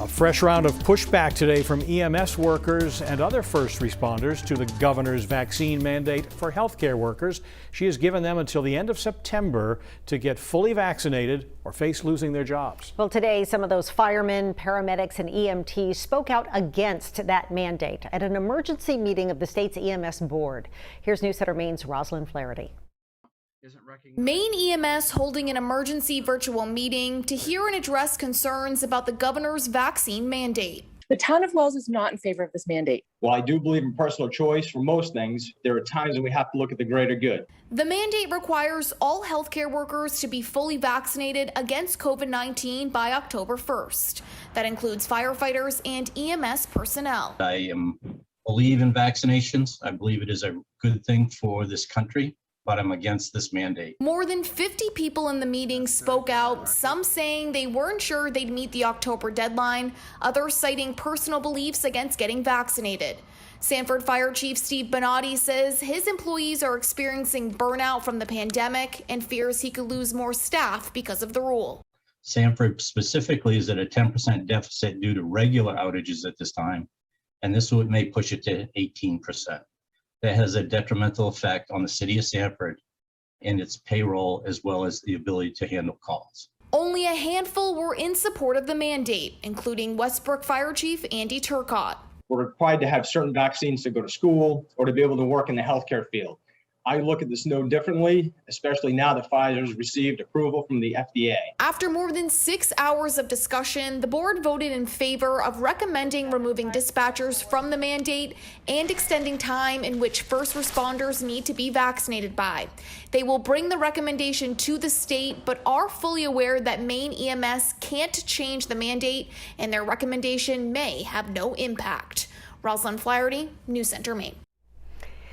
Fresh round of pushback today from EMS workers and other first responders to the governor's vaccine mandate for healthcare workers. She has given them until the end of September to get fully vaccinated or face losing their jobs. Well, today, some of those firemen, paramedics, and EMTs spoke out against that mandate at an emergency meeting of the state's EMS board. Here's News Center Maine's Rosalind Flaherty. Maine EMS holding an emergency virtual meeting to hear and address concerns about the governor's vaccine mandate. The town of Wells is not in favor of this mandate. While I do believe in personal choice for most things, there are times when we have to look at the greater good. The mandate requires all healthcare workers to be fully vaccinated against COVID-19 by October 1st. That includes firefighters and EMS personnel. I believe in vaccinations. I believe it is a good thing for this country, but I'm against this mandate. More than 50 people in the meeting spoke out, some saying they weren't sure they'd meet the October deadline, others citing personal beliefs against getting vaccinated. Sanford Fire Chief Steve Bonatti says his employees are experiencing burnout from the pandemic and fears he could lose more staff because of the rule. Sanford specifically is at a 10% deficit due to regular outages at this time, and this may push it to 18%. That has a detrimental effect on the city of Sanford and its payroll, as well as the ability to handle calls. Only a handful were in support of the mandate, including Westbrook Fire Chief Andy Turcott. We're required to have certain vaccines to go to school or to be able to work in the healthcare field. I look at this no differently, especially now that Pfizer has received approval from the FDA. After more than 6 hours of discussion, the board voted in favor of recommending removing dispatchers from the mandate and extending time in which first responders need to be vaccinated by. They will bring the recommendation to the state, but are fully aware that Maine EMS can't change the mandate, and their recommendation may have no impact. Rosalind Flaherty, News Center, Maine.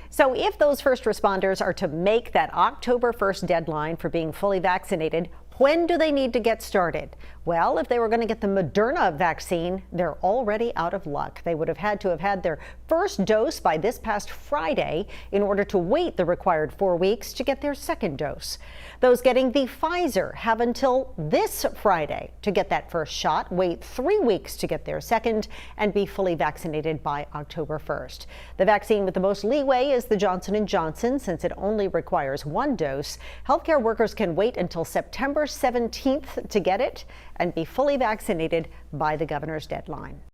So if those first responders are to make that October 1st deadline for being fully vaccinated, when do they need to get started? Well, if they were going to get the Moderna vaccine, they're already out of luck. They would have had to have had their first dose by this past Friday in order to wait the required 4 weeks to get their second dose. Those getting the Pfizer have until this Friday to get that first shot, wait 3 weeks to get their second, and be fully vaccinated by October 1st. The vaccine with the most leeway is the Johnson & Johnson, since it only requires 1 dose. Healthcare workers can wait until September 17th to get it and be fully vaccinated by the governor's deadline.